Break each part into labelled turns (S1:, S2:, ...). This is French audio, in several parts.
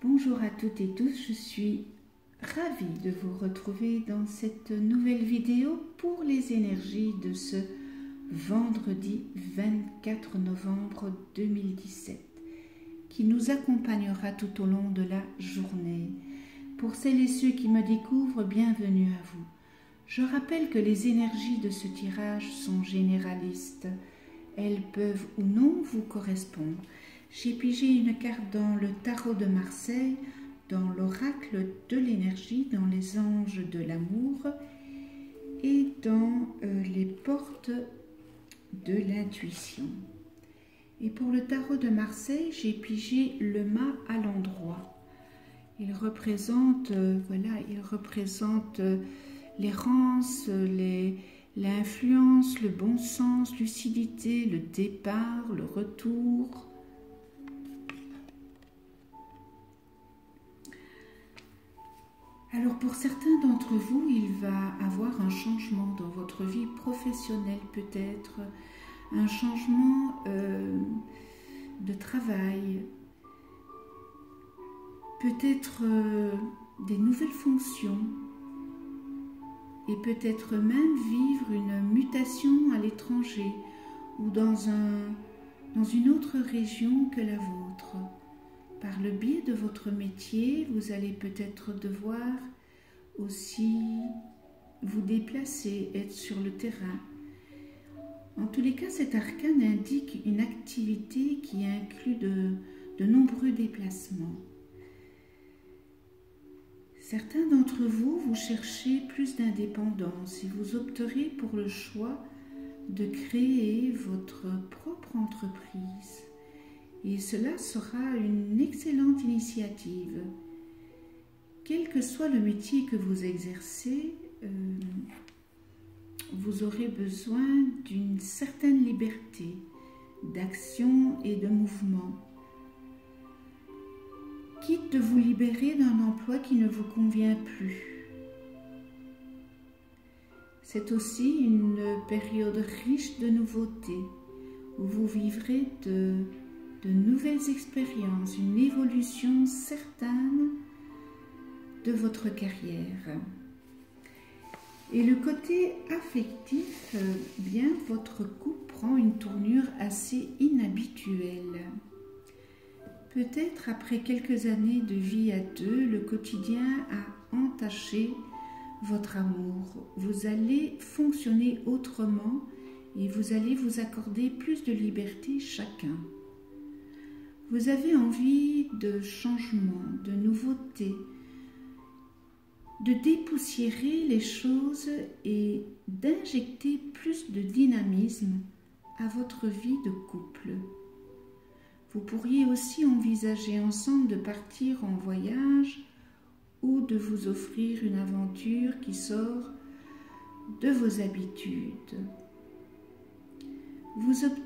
S1: Bonjour à toutes et tous, je suis ravie de vous retrouver dans cette nouvelle vidéo pour les énergies de ce vendredi 24 novembre 2017 qui nous accompagnera tout au long de la journée. Pour celles et ceux qui me découvrent, bienvenue à vous. Je rappelle que les énergies de ce tirage sont généralistes. Elles peuvent ou non vous correspondre. J'ai pigé une carte dans le tarot de Marseille, dans l'oracle de l'énergie, dans les anges de l'amour et dans les portes de l'intuition. Et pour le tarot de Marseille, j'ai pigé le mât à l'endroit. Il représente, l'errance, l'influence, le bon sens, lucidité, le départ, le retour. Alors pour certains d'entre vous, il va avoir un changement dans votre vie professionnelle peut-être, un changement de travail, peut-être des nouvelles fonctions et peut-être même vivre une mutation à l'étranger ou dans une autre région que la vôtre. Par le biais de votre métier, vous allez peut-être devoir aussi vous déplacer, être sur le terrain. En tous les cas, cet arcane indique une activité qui inclut de nombreux déplacements. Certains d'entre vous, vous cherchez plus d'indépendance et vous opterez pour le choix de créer votre propre entreprise. Et cela sera une excellente initiative. Quel que soit le métier que vous exercez, vous aurez besoin d'une certaine liberté d'action et de mouvement. Quitte de vous libérer d'un emploi qui ne vous convient plus. C'est aussi une période riche de nouveautés où vous vivrez de nouvelles expériences, une évolution certaine de votre carrière. Et le côté affectif, bien, votre couple prend une tournure assez inhabituelle. Peut-être après quelques années de vie à deux, le quotidien a entaché votre amour. Vous allez fonctionner autrement et vous allez vous accorder plus de liberté chacun. Vous avez envie de changement, de nouveauté, de dépoussiérer les choses et d'injecter plus de dynamisme à votre vie de couple. Vous pourriez aussi envisager ensemble de partir en voyage ou de vous offrir une aventure qui sort de vos habitudes. Vous optez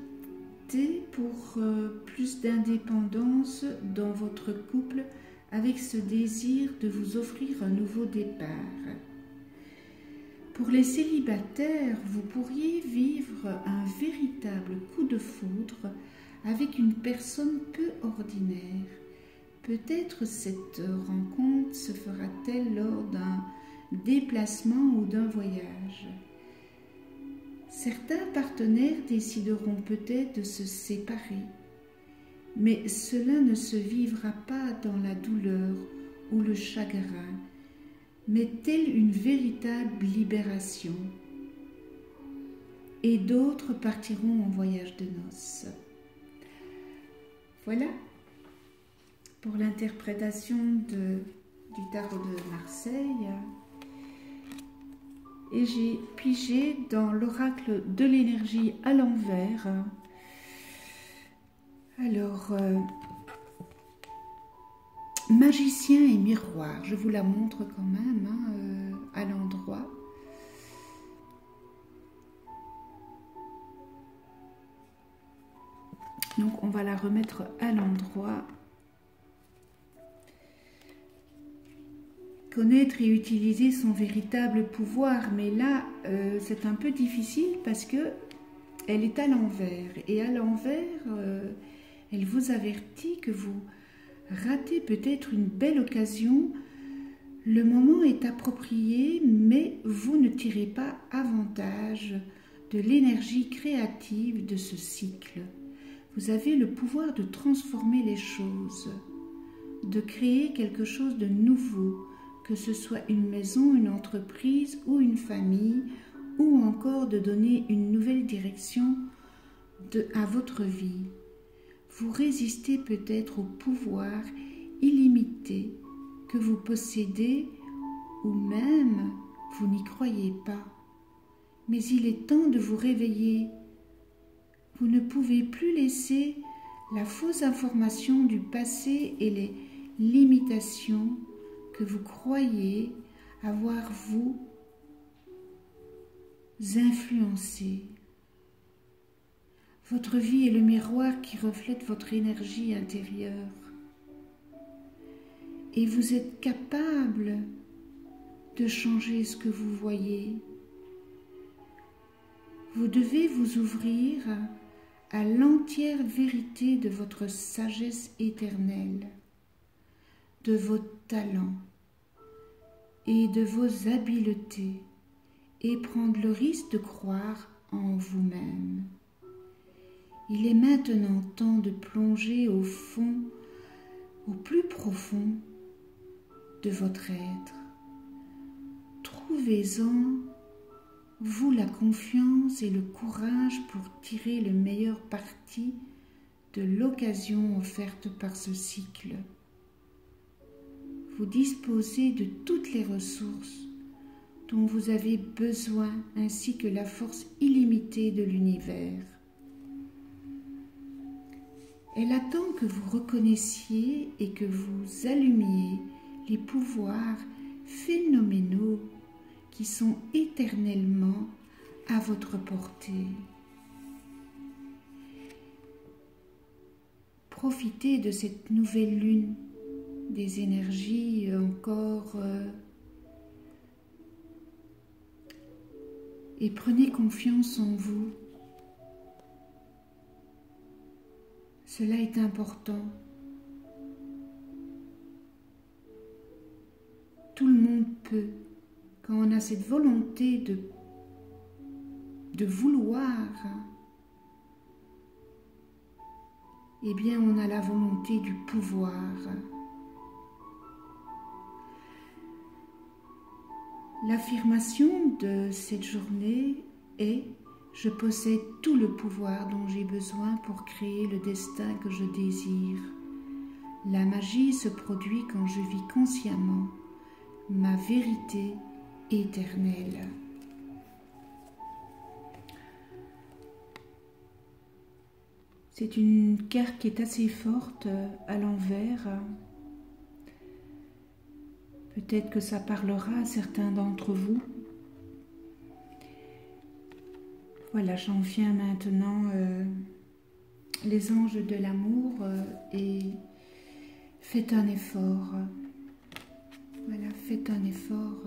S1: pour plus d'indépendance dans votre couple avec ce désir de vous offrir un nouveau départ. Pour les célibataires, vous pourriez vivre un véritable coup de foudre avec une personne peu ordinaire. Peut-être cette rencontre se fera-t-elle lors d'un déplacement ou d'un voyage. Certains partenaires décideront peut-être de se séparer, mais cela ne se vivra pas dans la douleur ou le chagrin, mais telle une véritable libération. Et d'autres partiront en voyage de noces. Voilà pour l'interprétation du tarot de Marseille. Et j'ai pigé dans l'oracle de l'énergie à l'envers. Alors, magicien et miroir, je vous la montre quand même à l'endroit. Donc, on va la remettre à l'endroit. Connaître et utiliser son véritable pouvoir, mais là, c'est un peu difficile parce que elle est à l'envers. Et à l'envers, elle vous avertit que vous ratez peut-être une belle occasion. Le moment est approprié, mais vous ne tirez pas avantage de l'énergie créative de ce cycle. Vous avez le pouvoir de transformer les choses, de créer quelque chose de nouveau, que ce soit une maison, une entreprise ou une famille, ou encore de donner une nouvelle direction à votre vie. Vous résistez peut-être au pouvoir illimité que vous possédez, ou même vous n'y croyez pas. Mais il est temps de vous réveiller. Vous ne pouvez plus laisser la fausse information du passé et les limitations que vous croyez avoir vous influencer. Votre vie est le miroir qui reflète votre énergie intérieure. Et vous êtes capable de changer ce que vous voyez. Vous devez vous ouvrir à l'entière vérité de votre sagesse éternelle, de vos talents et de vos habiletés, et prendre le risque de croire en vous-même. Il est maintenant temps de plonger au fond, au plus profond de votre être. Trouvez-en, vous, la confiance et le courage pour tirer le meilleur parti de l'occasion offerte par ce cycle. Vous disposez de toutes les ressources dont vous avez besoin, ainsi que la force illimitée de l'univers. Elle attend que vous reconnaissiez et que vous allumiez les pouvoirs phénoménaux qui sont éternellement à votre portée. Profitez de cette nouvelle lune, des énergies encore et prenez confiance en vous. Cela est important. Tout le monde peut, quand on a cette volonté de vouloir, eh bien on a la volonté du pouvoir. L'affirmation de cette journée est « Je possède tout le pouvoir dont j'ai besoin pour créer le destin que je désire. La magie se produit quand je vis consciemment ma vérité éternelle. » C'est une carte qui est assez forte à l'envers. Peut-être que ça parlera à certains d'entre vous. Voilà, j'en viens maintenant les anges de l'amour et faites un effort. Voilà, faites un effort.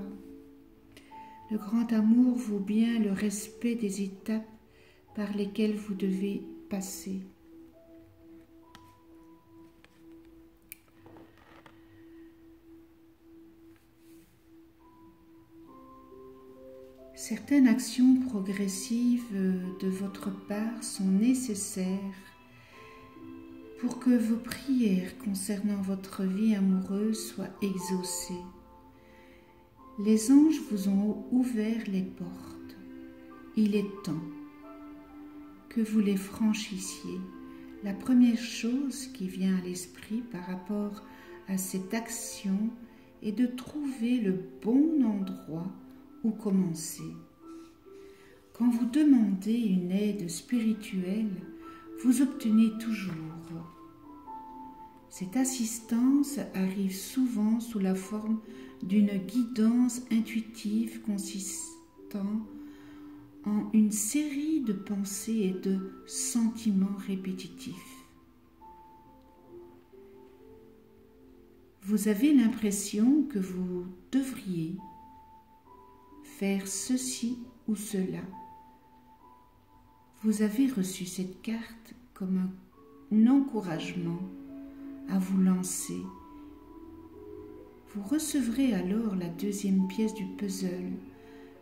S1: Le grand amour vaut bien le respect des étapes par lesquelles vous devez passer. Certaines actions progressives de votre part sont nécessaires pour que vos prières concernant votre vie amoureuse soient exaucées. Les anges vous ont ouvert les portes. Il est temps que vous les franchissiez. La première chose qui vient à l'esprit par rapport à cette action est de trouver le bon endroit où commencer. Quand vous demandez une aide spirituelle, vous obtenez toujours. Cette assistance arrive souvent sous la forme d'une guidance intuitive consistant en une série de pensées et de sentiments répétitifs. Vous avez l'impression que vous devriez faire ceci ou cela. Vous avez reçu cette carte comme un encouragement à vous lancer. Vous recevrez alors la deuxième pièce du puzzle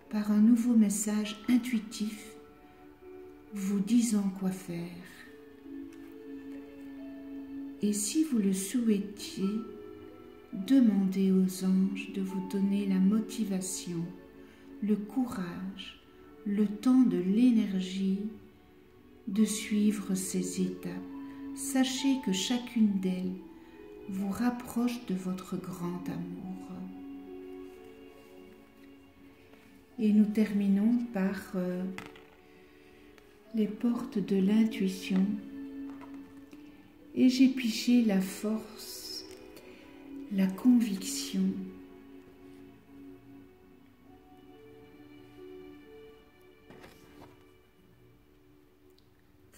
S1: par un nouveau message intuitif vous disant quoi faire. Et si vous le souhaitiez, demandez aux anges de vous donner la motivation, le courage, le temps de l'énergie de suivre ces étapes. Sachez que chacune d'elles vous rapproche de votre grand amour. Et nous terminons par les portes de l'intuition. Et j'ai pigé la force, la conviction.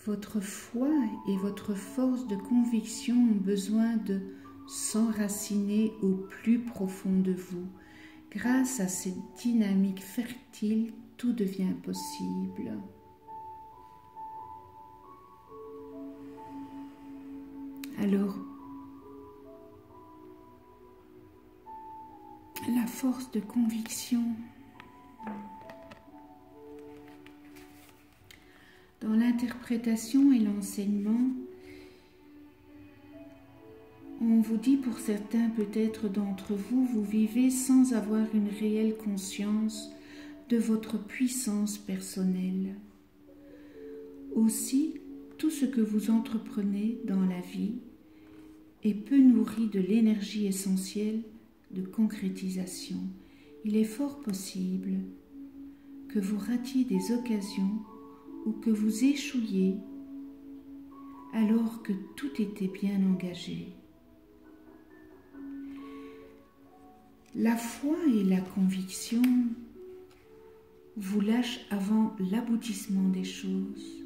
S1: Votre foi et votre force de conviction ont besoin de s'enraciner au plus profond de vous. Grâce à cette dynamique fertile, tout devient possible. Alors, la force de conviction. Dans l'interprétation et l'enseignement, on vous dit pour certains peut-être d'entre vous, vous vivez sans avoir une réelle conscience de votre puissance personnelle. Aussi, tout ce que vous entreprenez dans la vie est peu nourri de l'énergie essentielle de concrétisation. Il est fort possible que vous ratiez des occasions ou que vous échouiez alors que tout était bien engagé. La foi et la conviction vous lâchent avant l'aboutissement des choses.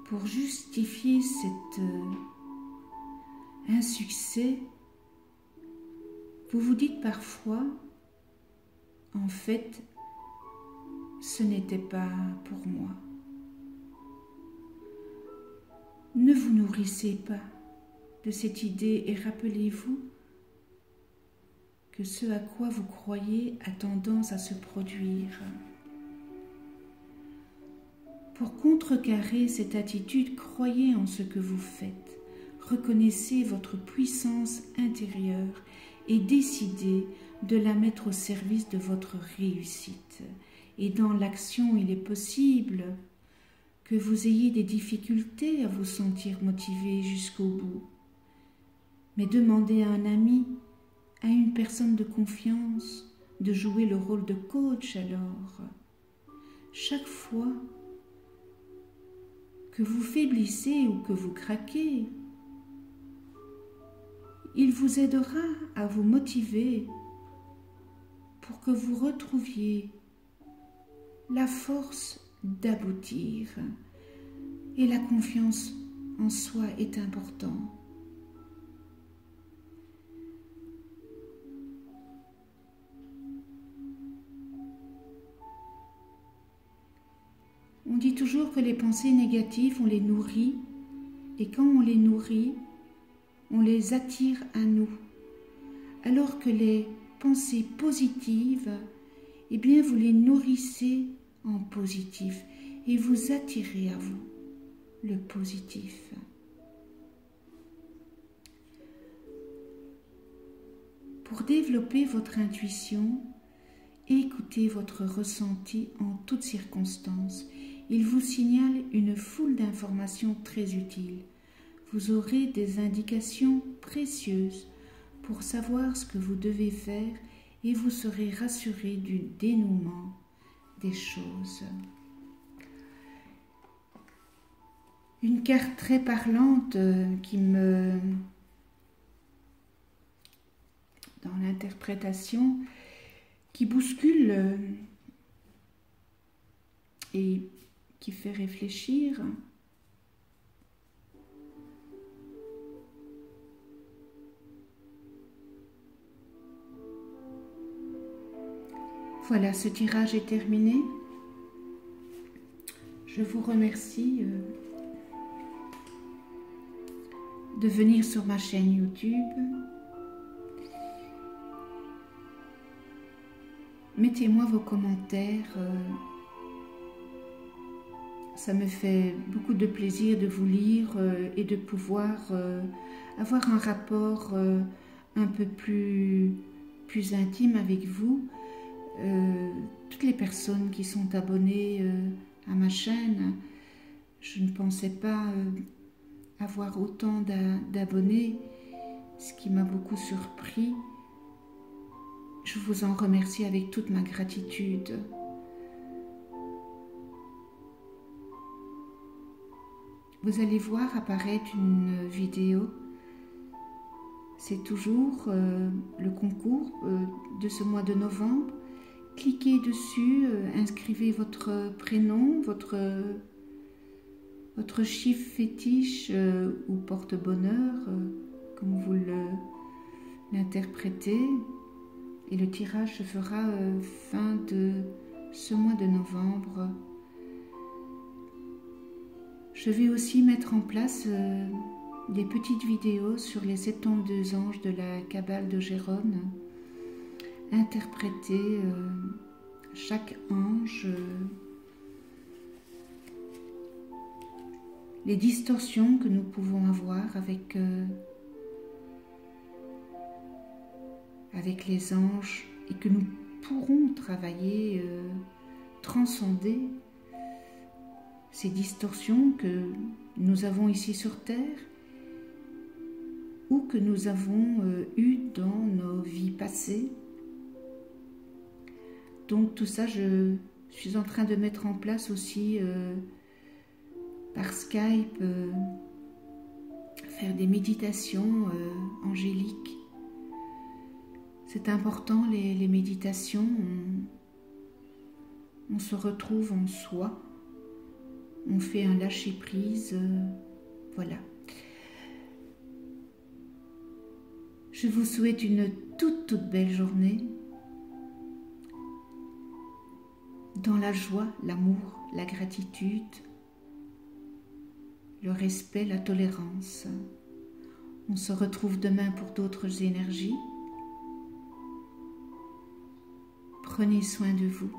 S1: Pour justifier cet insuccès, vous vous dites parfois, en fait, ce n'était pas pour moi. Ne vous nourrissez pas de cette idée et rappelez-vous que ce à quoi vous croyez a tendance à se produire. Pour contrecarrer cette attitude, croyez en ce que vous faites, reconnaissez votre puissance intérieure et décidez de la mettre au service de votre réussite. Et dans l'action, il est possible que vous ayez des difficultés à vous sentir motivé jusqu'au bout. Mais demandez à un ami, à une personne de confiance, de jouer le rôle de coach alors. Chaque fois que vous faiblissez ou que vous craquez, il vous aidera à vous motiver pour que vous retrouviez la force d'aboutir. Et la confiance en soi est importante. On dit toujours que les pensées négatives, on les nourrit, et quand on les nourrit, on les attire à nous. Alors que les pensées positives, eh bien vous les nourrissez en positif et vous attirez à vous le positif. Pour développer votre intuition, écoutez votre ressenti en toutes circonstances. Il vous signale une foule d'informations très utiles. Vous aurez des indications précieuses pour savoir ce que vous devez faire et vous serez rassuré du dénouement des choses. Une carte très parlante dans l'interprétation, qui bouscule et qui fait réfléchir. Voilà, ce tirage est terminé. Je vous remercie de venir sur ma chaîne YouTube. Mettez-moi vos commentaires. Ça me fait beaucoup de plaisir de vous lire et de pouvoir avoir un rapport un peu plus intime avec vous. Toutes les personnes qui sont abonnées à ma chaîne, je ne pensais pas avoir autant d'abonnés, ce qui m'a beaucoup surpris. Je vous en remercie avec toute ma gratitude. Vous allez voir apparaître une vidéo. C'est toujours le concours de ce mois de novembre. Cliquez dessus, inscrivez votre prénom, votre chiffre fétiche ou porte-bonheur, comme vous l'interprétez. Et le tirage se fera fin de ce mois de novembre. Je vais aussi mettre en place des petites vidéos sur les 72 anges de la Kabbale de Gérone, interpréter chaque ange, les distorsions que nous pouvons avoir avec les anges et que nous pourrons travailler, transcender ces distorsions que nous avons ici sur Terre ou que nous avons eues dans nos vies passées. Donc tout ça, je suis en train de mettre en place aussi par Skype, faire des méditations angéliques. C'est important, les méditations, on se retrouve en soi, on fait un lâcher-prise, voilà. Je vous souhaite une toute belle journée, dans la joie, l'amour, la gratitude, le respect, la tolérance. On se retrouve demain pour d'autres énergies. Prenez soin de vous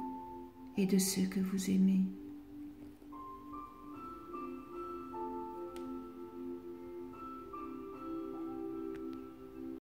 S1: et de ceux que vous aimez.